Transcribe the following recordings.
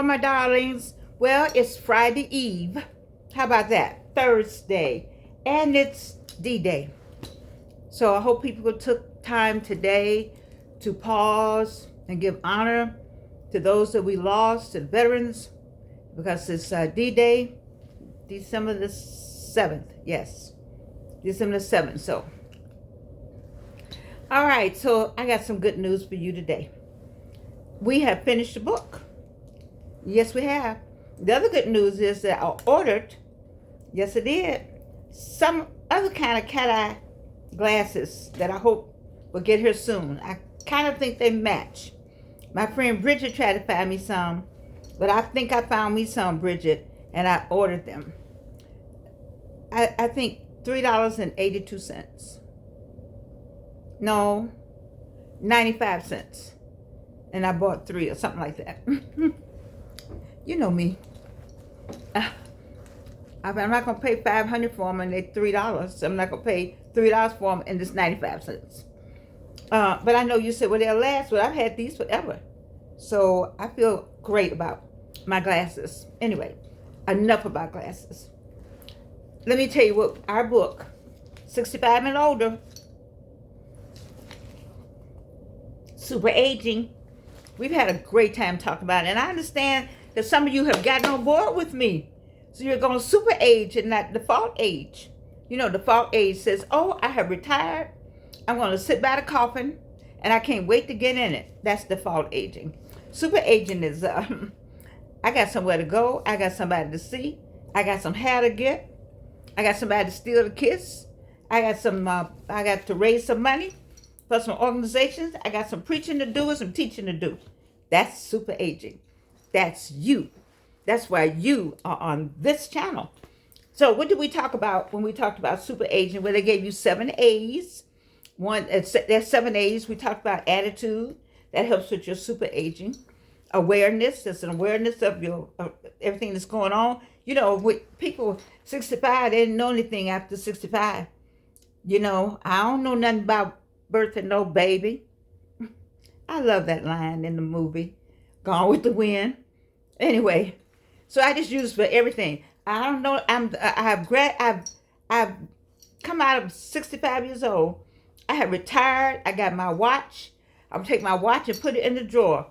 Hello, my darlings. Well, it's Friday Eve. How about that? Thursday. And it's D-Day. So I hope people took time today to pause and give honor to those that we lost, to the veterans, because it's D-Day, December the 7th. Yes, December the 7th. So, all right. So I got some good news for you today. We have finished the book. Yes, we have. The other good news is that I ordered, yes, I did, some other kind of cat-eye glasses that I hope will get here soon. I kind of think they match. My friend Bridget tried to find me some, but I think I found me some, Bridget, and I ordered them. I think $3.82. No, 95 cents. And I bought 3 or something like that. You know me. I'm not going to pay $500 for them and they're $3. I'm not going to pay $3 for them and it's 95 cents. But I know you said, well, they'll last. Well, I've had these forever. So I feel great about my glasses. Anyway, enough about glasses. Let me tell you what our book, 65 and older, super aging. We've had a great time talking about it. And I understand that some of you have gotten on board with me. So you're going to super age and not default age. You know, default age says, oh, I have retired. I'm going to sit by the coffin and I can't wait to get in it. That's default aging. Super aging is, I got somewhere to go. I got somebody to see. I got some hair to get. I got somebody to steal the kiss. I got to raise some money for some organizations. I got some preaching to do and some teaching to do. That's super aging. That's you. That's why you are on this channel. So what did we talk about when we talked about super aging? Well, they gave you 7 A's. There's 7 A's. We talked about attitude. That helps with your super aging. Awareness. There's an awareness of your everything that's going on. You know, with people 65, they didn't know anything after 65. You know, I don't know nothing about birthing no baby. I love that line in the movie, Gone with the Wind. Anyway, so I just use for everything. I don't know. I've come out of 65 years old. I have retired. I got my watch. I'm gonna take my watch and put it in the drawer,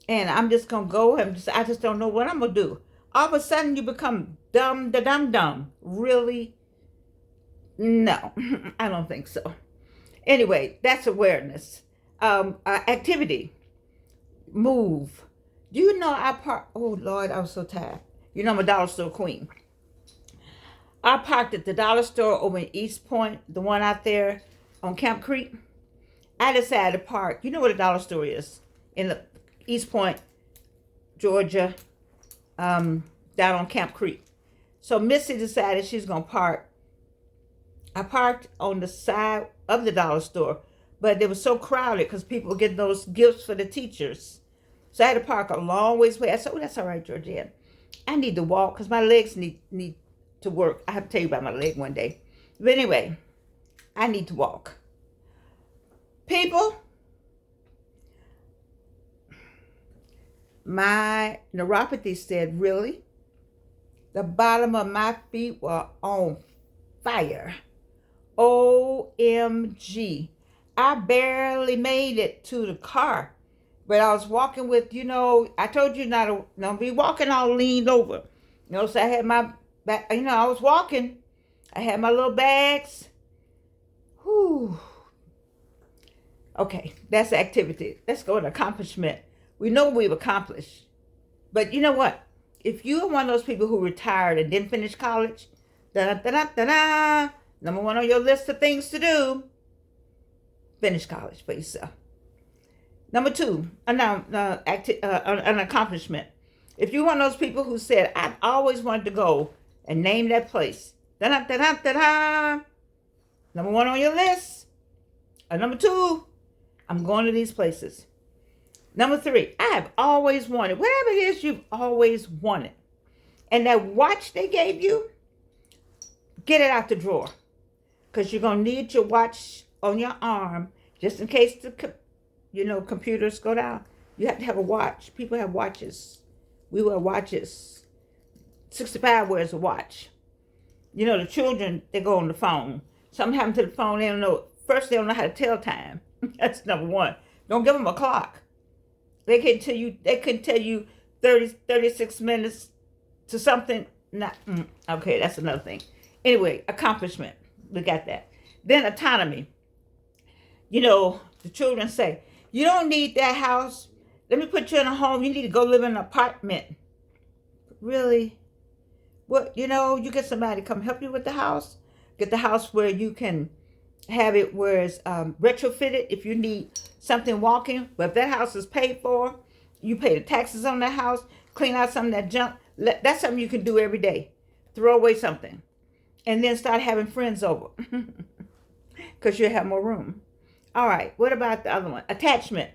and I'm just gonna go and I just don't know what I'm gonna do. All of a sudden, you become dumb. Really? No, I don't think so. Anyway, that's awareness. Activity. Move. Do you know I parked? Oh, Lord, I was so tired. You know I'm a dollar store queen. I parked at the dollar store over in East Point, the one out there on Camp Creek. I decided to park. You know what a dollar store is? In the East Point, Georgia, down on Camp Creek. So Missy decided she's going to park. I parked on the side of the dollar store, but it was so crowded because people were getting those gifts for the teachers. So I had to park a long ways away. I said, oh, that's all right, Georgia. I need to walk because my legs need to work. I have to tell you about my leg one day. But anyway, I need to walk. People, my neuropathy said, really? The bottom of my feet were on fire. OMG. I barely made it to the car. But I was walking with, I told you not to be walking all leaned over. So I had my back, I was walking. I had my little bags. Whew. Okay, that's activity. Let's go to accomplishment. We know we've accomplished. But you know what? If you're one of those people who retired and didn't finish college, number 1 on your list of things to do, finish college for yourself. Number 2, an accomplishment. If you're one of those people who said, I've always wanted to go and name that place. Number 1 on your list. Number 2, I'm going to these places. Number 3, I have always wanted, whatever it is you've always wanted. And that watch they gave you, get it out the drawer. Because you're going to need your watch on your arm just in case the computers go down. You have to have a watch. People have watches We wear watches. 65 wears a watch. You know, the children, they go on the phone. Something happened to the phone, they don't know. First, they don't know how to tell time. That's number one. Don't give them a clock. They can tell you 36 minutes to something. Not, okay, that's another thing. Anyway, accomplishment. We got that. Then autonomy. You know, the children say, you don't need that house. Let me put you in a home. You need to go live in an apartment. Really? Well, you know, you get somebody to come help you with the house. Get the house where you can have it where it's retrofitted if you need something walking. But if that house is paid for, you pay the taxes on that house, clean out some of that junk. That's something you can do every day. Throw away something. And then start having friends over. Because you'll have more room. All right, what about the other one? Attachment.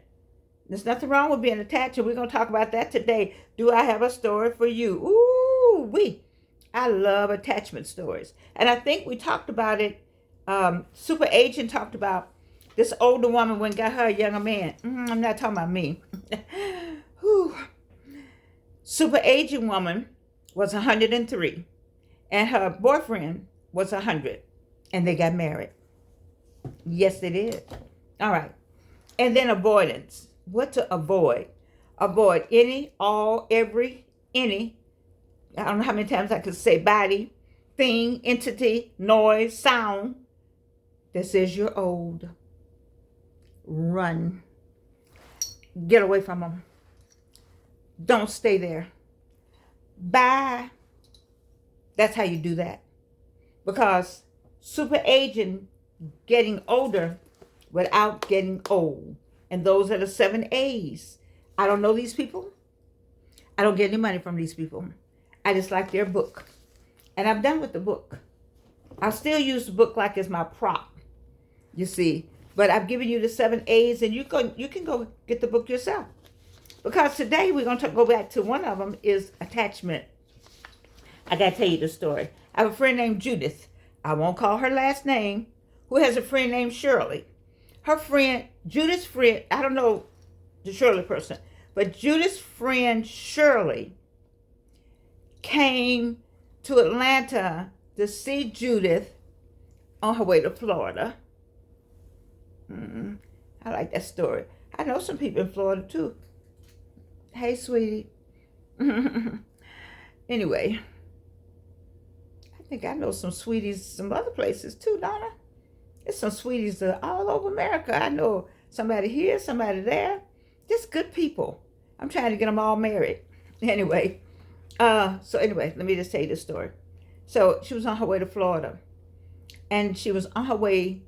There's nothing wrong with being attached, and we're going to talk about that today. Do I have a story for you? Ooh, I love attachment stories. And I think we talked about it. Super Agent talked about this older woman when got her a younger man. I'm not talking about me. Super Agent woman was 103, and her boyfriend was 100, and they got married. Yes, they did. All right. And then avoidance. What to avoid? Avoid any, all, every, any. I don't know how many times I could say body, thing, entity, noise, sound that says you're old. Run. Get away from them. Don't stay there. Bye. That's how you do that. Because super aging, getting older without getting old. And those are the 7 A's. I don't know these people. I don't get any money from these people. I just like their book. And I'm done with the book. I'll still use the book like it's my prop, you see. But I've given you the 7 A's, and you can go get the book yourself. Because today we're going to go back to one of them is attachment. I got to tell you the story. I have a friend named Judith. I won't call her last name. Who has a friend named Shirley. Her friend, Judith's friend, I don't know the Shirley person, but Judith's friend Shirley came to Atlanta to see Judith on her way to Florida. I like that story. I know some people in Florida too. Hey, sweetie. Anyway, I think I know some sweeties some other places too, don't I? There's some sweeties all over America. I know somebody here, somebody there. Just good people. I'm trying to get them all married. Anyway, let me just tell you this story. So she was on her way to Florida. And she was on her way.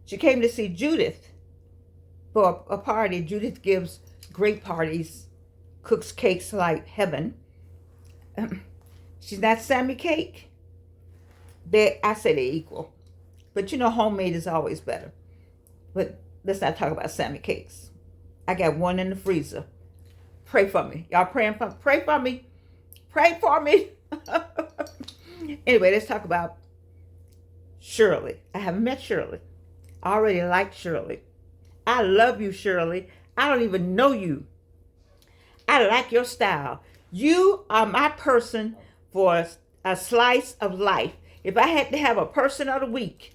She came to see Judith for a party. Judith gives great parties, cooks cakes like heaven. She's not Sammy Cake. I say they're equal. But you know, homemade is always better. But let's not talk about Sammy Cakes. I got one in the freezer. Pray for me. Y'all pray for me. Pray for me. Anyway, let's talk about Shirley. I haven't met Shirley. I already like Shirley. I love you, Shirley. I don't even know you. I like your style. You are my person for a slice of life. If I had to have a person of the week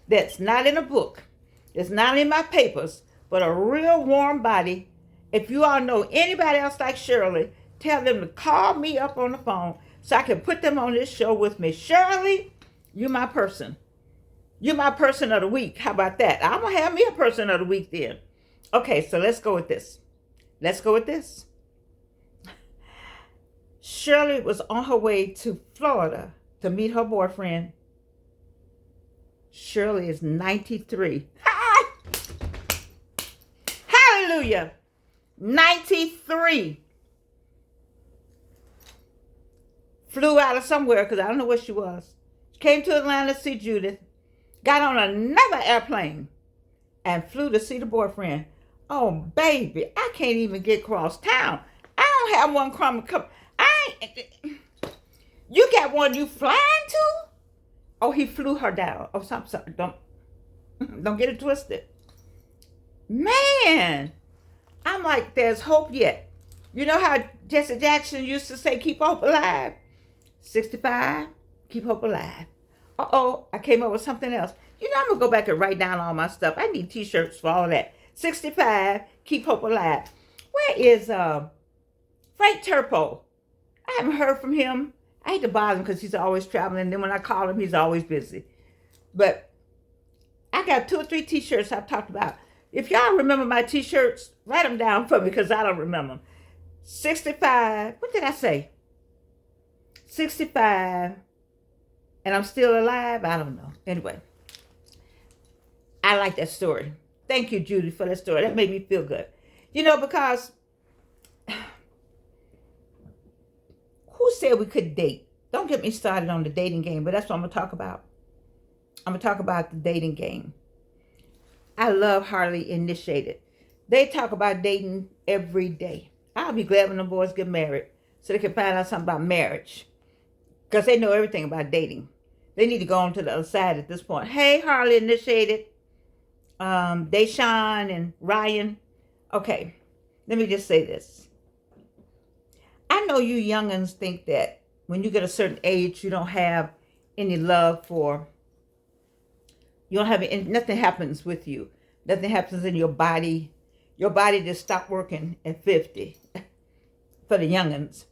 that's not in a book, that's not in my papers, but a real warm body, if you all know anybody else like Shirley, tell them to call me up on the phone so I can put them on this show with me. Shirley, you're my person. You're my person of the week. How about that? I'm going to have me a person of the week then. Okay, so let's go with this. Shirley was on her way to Florida to meet her boyfriend. Shirley is 93. Hallelujah. 93. Flew out of somewhere because I don't know where she was. She came to Atlanta to see Judith. Got on another airplane and flew to see the boyfriend. Oh, baby, I can't even get across town. I don't have one crumb of cup. You got one you flying to? Oh, he flew her down. Oh, sorry. Don't get it twisted. Man, I'm like, there's hope yet. You know how Jesse Jackson used to say, keep hope alive? 65, keep hope alive. Uh-oh, I came up with something else. You know, I'm going to go back and write down all my stuff. I need t-shirts for all of that. 65, keep hope alive. Where is Frank Turpo? I haven't heard from him. I hate to bother him because he's always traveling. And then when I call him, he's always busy. But I got 2 or 3 t-shirts I've talked about. If y'all remember my t-shirts, write them down for me because I don't remember them. 65, what did I say? 65, and I'm still alive? I don't know. Anyway, I like that story. Thank you, Judy, for that story. That made me feel good. You know, because who said we could date? Don't get me started on the dating game, but that's what I'm going to talk about. I'm going to talk about the dating game. I love Hardly Initiated. They talk about dating every day. I'll be glad when the boys get married so they can find out something about marriage because they know everything about dating. They need to go on to the other side at this point. Hey, Hardly Initiated, Deshaun and Ryan. Okay, let me just say this. I know you youngins think that when you get a certain age, you don't have any love for, you don't have any, nothing happens with you. Nothing happens in your body. Your body just stopped working at 50 for the youngins.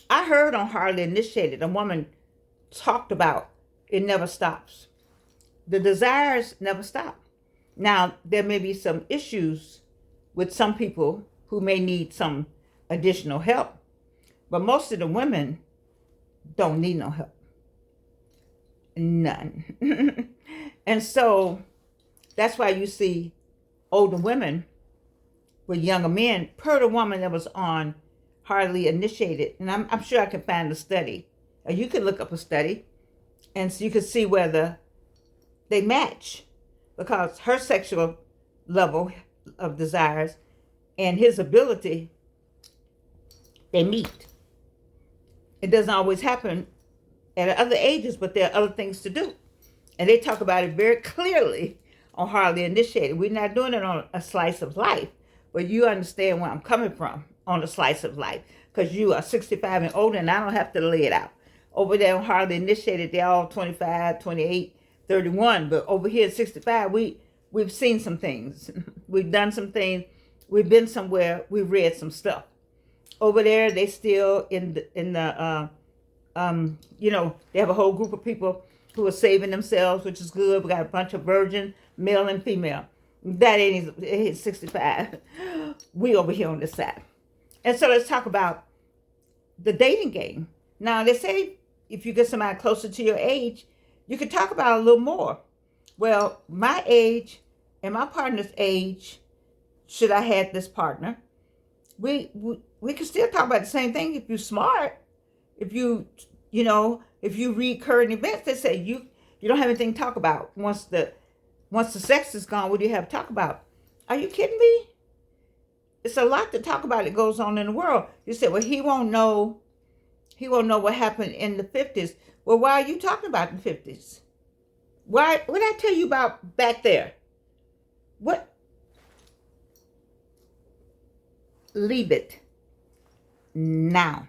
I heard on Hardly Initiated, a woman talked about it never stops. The desires never stop. Now, there may be some issues with some people who may need some additional help, but most of the women don't need no help. None. And so that's why you see older women with younger men, per the woman that was on Hardly Initiated. And I'm sure I can find a study. You can look up a study and so you can see whether they match, because her sexual level of desires and his ability, they meet. It doesn't always happen at other ages, but there are other things to do. And they talk about it very clearly on Hardly Initiated. We're not doing it on a slice of life, but you understand where I'm coming from on a slice of life, because you are 65 and older, and I don't have to lay it out. Over there on Hardly Initiated, they're all 25, 28, 31, but over here at 65, we've seen some things. We've done some things. We've been somewhere. We've read some stuff. Over there, they still in the you know, they have a whole group of people who are saving themselves, which is good. We got a bunch of virgin, male and female. That ain't 65. We over here on this side. And so let's talk about the dating game. Now, they say if you get somebody closer to your age, you can talk about it a little more. Well, my age and my partner's age, should I have this partner, we can still talk about the same thing if you're smart. If you read current events, they say you don't have anything to talk about. Once the sex is gone, what do you have to talk about? Are you kidding me? It's a lot to talk about that goes on in the world. You say, well, he won't know what happened in the 50s. Well, why are you talking about the 50s? Why? What did I tell you about back there? What? Leave it now.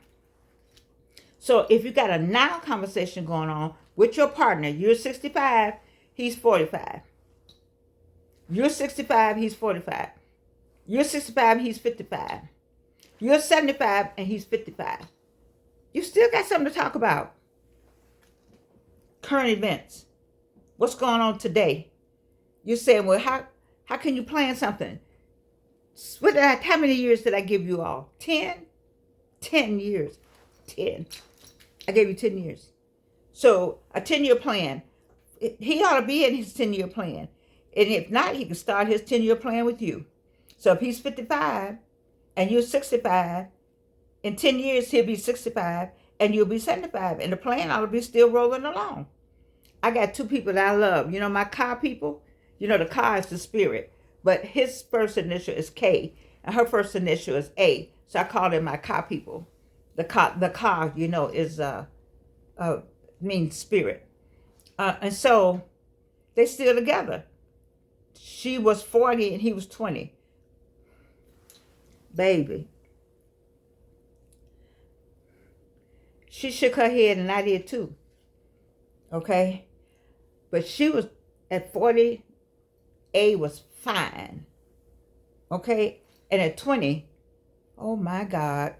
So if you got a now conversation going on with your partner, you're 65, he's 45. You're 65, he's 45. You're 65, he's 55. You're 75, and he's 55. You still got something to talk about. Current events. What's going on today? You're saying, well, how can you plan something? How many years did I give you all? 10? 10 years. 10. I gave you 10 years. So a 10-year plan. He ought to be in his 10-year plan. And if not, he can start his 10-year plan with you. So if he's 55 and you're 65, in 10 years he'll be 65 and you'll be 75. And the plan ought to be still rolling along. I got 2 people that I love. You know, my car people, you know, the car is the spirit. But his first initial is K and her first initial is A. So I call them my car people. The car, you know, is means spirit. And so they still together. She was 40 and he was 20. Baby, She shook her head and I did too. Okay? But she was at 40, A was fine. Okay? And at 20, oh my God,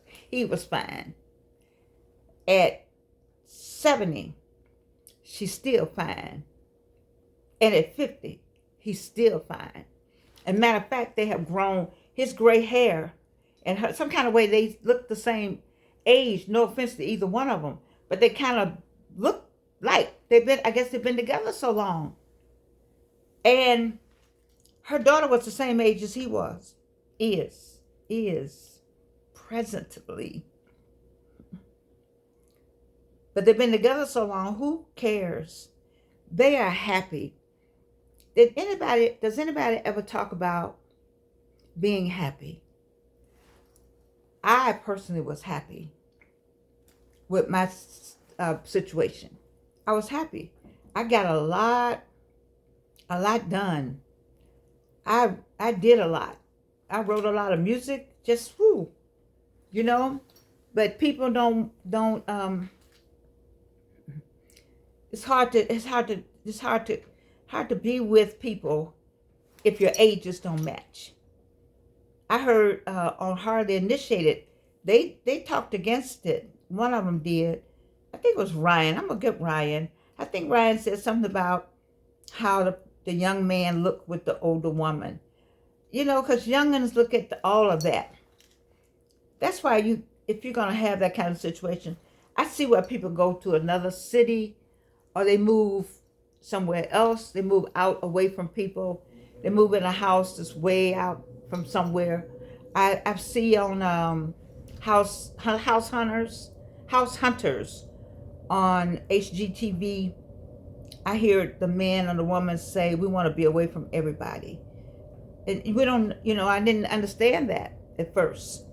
he was fine. At 70, she's still fine. And at 50, he's still fine. And matter of fact, they have grown his gray hair and her, some kind of way they look the same age. No offense to either one of them, but they kind of look like I guess they've been together so long. And her daughter was the same age as he was, is presently. But they've been together so long, who cares? They are happy. Does anybody ever talk about being happy? I personally was happy with my situation. I was happy. I got a lot done. I did a lot. I wrote a lot of music, just whoo, you know. But people don't. It's hard to be with people if your ages don't match. I heard on Hardly Initiated, they talked against it. One of them did. I think it was Ryan. I'm gonna get Ryan. I think Ryan said something about how the young man looked with the older woman. You know, because youngins look at all of that. That's why if you're gonna have that kind of situation, I see where people go to another city, or they move somewhere else. They move out away from people. They move in a house that's way out from somewhere. I see on House Hunters on HGTV. I hear the man or the woman say, we want to be away from everybody. And we don't, I didn't understand that at first.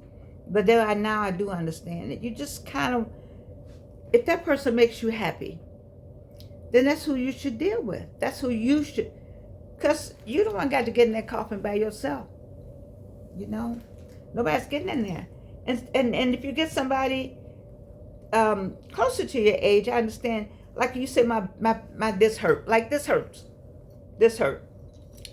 But now I do understand it. You just kind of, if that person makes you happy, then that's who you should deal with. That's who you should, because you don't want to get in that coffin by yourself. Nobody's getting in there. And if you get somebody closer to your age, I understand. Like you said, my this hurt. Like this hurts. This hurt.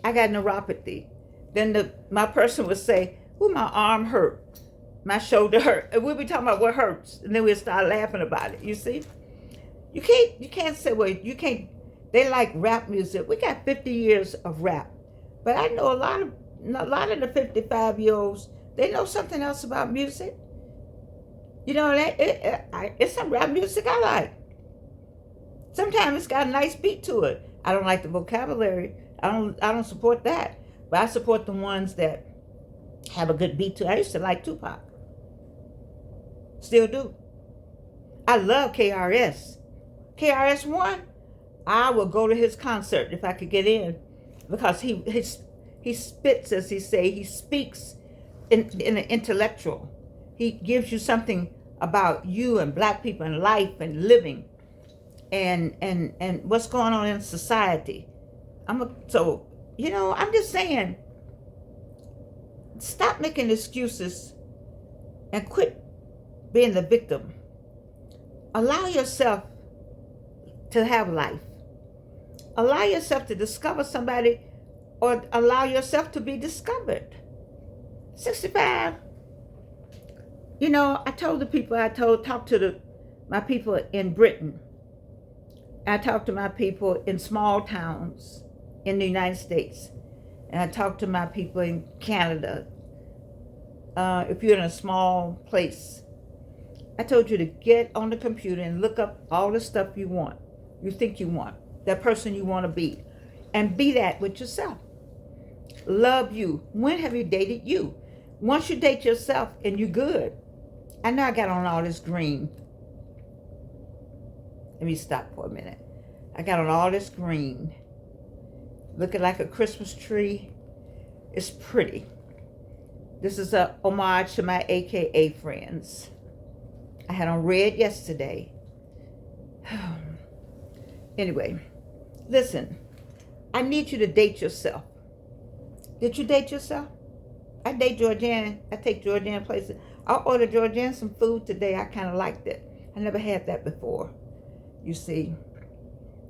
I got neuropathy. Then my person would say, "Ooh, my arm hurt. My shoulder hurt." And we'll be talking about what hurts, and then we'll start laughing about it. You see, you can't say, well, you can't. They like rap music. We got 50 years of rap, but I know a lot of the 55-year-olds. They know something else about music. It's some rap music I like. Sometimes it's got a nice beat to it. I don't like the vocabulary. I don't support that. But I support the ones that have a good beat to it. I used to like Tupac. Still do. I love KRS. KRS-One, I will go to his concert if I could get in, because he spits, as he say, he speaks in an intellectual. He gives you something about you and black people and life and living and what's going on in society. I'm just saying, stop making excuses and quit being the victim. Allow yourself to have life. Allow yourself to discover somebody, or allow yourself to be discovered. 65. I told the people, talked to my people in Britain. I talked to my people in small towns in the United States. And I talked to my people in Canada. If you're in a small place, I told you to get on the computer and look up all the stuff you want. You think you want. That person you want to be. And be that with yourself. Love you. When have you dated you? Once you date yourself and you're good. I know I got on all this green. Let me stop for a minute. I got on all this green. Looking like a Christmas tree. It's pretty. This is a homage to my AKA friends. I had on red yesterday. Anyway, listen. I need you to date yourself. Did you date yourself? I date Georgianne. I take Georgianne places. I ordered Georgianne some food today. I kind of liked it. I never had that before, you see.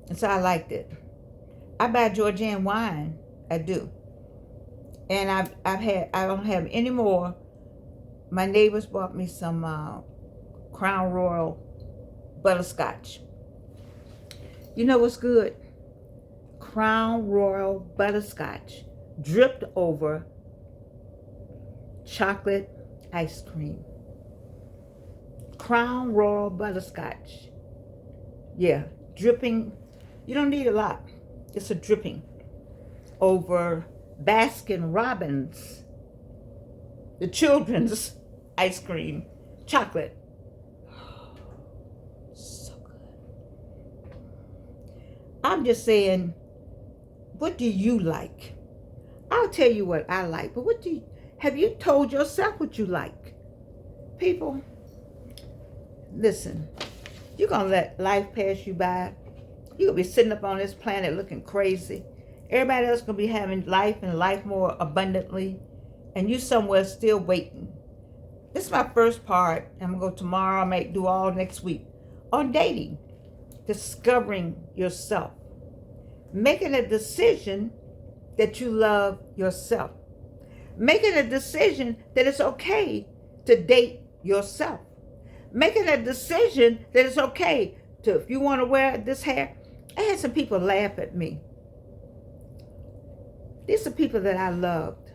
And so I liked it. I buy Georgianne wine. I do. And I don't have any more. My neighbors bought me some Crown Royal butterscotch. You know what's good? Crown Royal butterscotch dripped over chocolate ice cream. Crown Royal butterscotch. Yeah, dripping. You don't need a lot. It's a dripping over Baskin Robbins, the children's ice cream, chocolate. So good. I'm just saying, what do you like? I'll tell you what I like, but have you told yourself what you like? People, listen, you're going to let life pass you by. You're going to be sitting up on this planet looking crazy. Everybody else going to be having life and life more abundantly. And you somewhere still waiting. This is my first part. I'm going to go tomorrow. I might do all next week. On dating. Discovering yourself. Making a decision that you love yourself. Making a decision that it's okay to date yourself. Making a decision that it's okay to, if you want to wear this hair. I had some people laugh at me. These are people that I loved.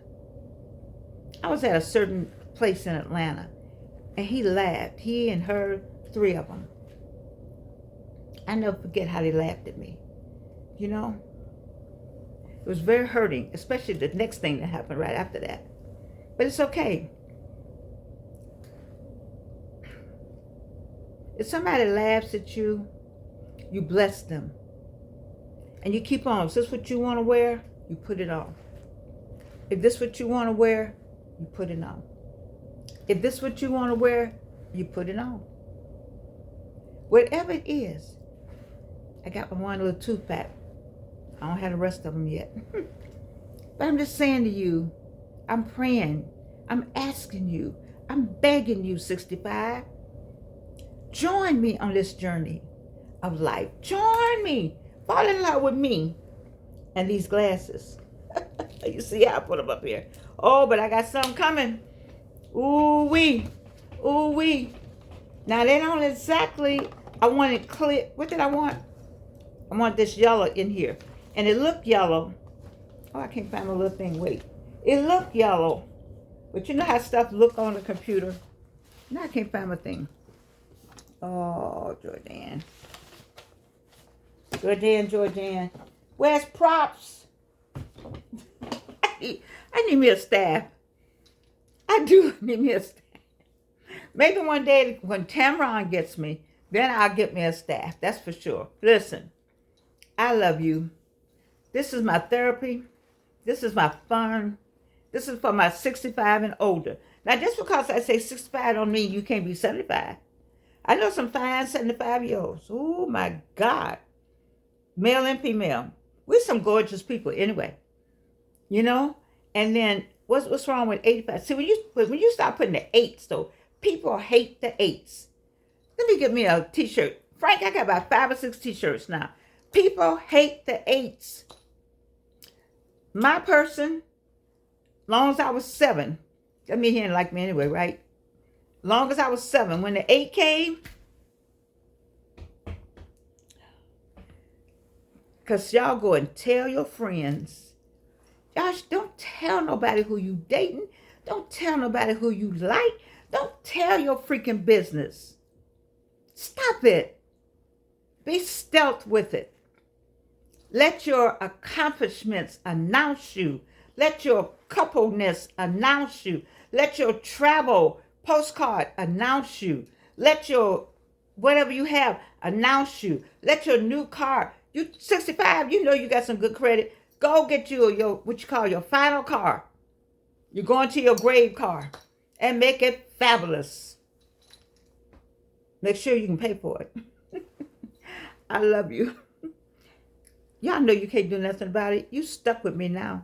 I was at a certain place in Atlanta, and he laughed. He and her, 3 of them. I never forget how they laughed at me. You know? It was very hurting, especially the next thing that happened right after that. But it's okay. If somebody laughs at you, you bless them. And you keep on. If this is what you want to wear, you put it on. If this is what you want to wear, you put it on. If this is what you want to wear, you put it on. Whatever it is. I got my one little tooth back. I don't have the rest of them yet. But I'm just saying to you, I'm praying. I'm asking you. I'm begging you, 65. Join me on this journey of life. Join me. Fall in love with me and these glasses. You see how I put them up here. Oh, but I got something coming. Ooh-wee. Ooh-wee. Now, they don't exactly, I want it clear. What did I want? I want this yellow in here. And it looked yellow. Oh, I can't find my little thing. Wait. It looked yellow. But you know how stuff look on the computer? Now I can't find my thing. Oh, Georgianne. Georgianne. Where's props? I need me a staff. I do need me a staff. Maybe one day when Tamron gets me, then I'll get me a staff. That's for sure. Listen, I love you. This is my therapy. This is my fun. This is for my 65 and older. Now, just because I say 65 don't mean you can't be 75. I know some fine 75-year-olds. Oh, my God. Male and female. We're some gorgeous people anyway. You know? And then, what's wrong with 85? See, when you start putting the 8s, though, people hate the 8s. Let me get me a t-shirt. Frank, I got about 5 or 6 t-shirts now. People hate the 8s. My person, long as I was 7, I mean, he didn't like me anyway, right? Long as I was 7, when the 8 came, because y'all go and tell your friends. Y'all don't tell nobody who you dating. Don't tell nobody who you like. Don't tell your freaking business. Stop it. Be stealth with it. Let your accomplishments announce you. Let your coupleness announce you. Let your travel postcard announce you. Let your whatever you have announce you. Let your new car. You 65, you know you got some good credit. Go get you your what you call your final car. You're going to your grave car and make it fabulous. Make sure you can pay for it. I love you. Y'all know you can't do nothing about it. You stuck with me now.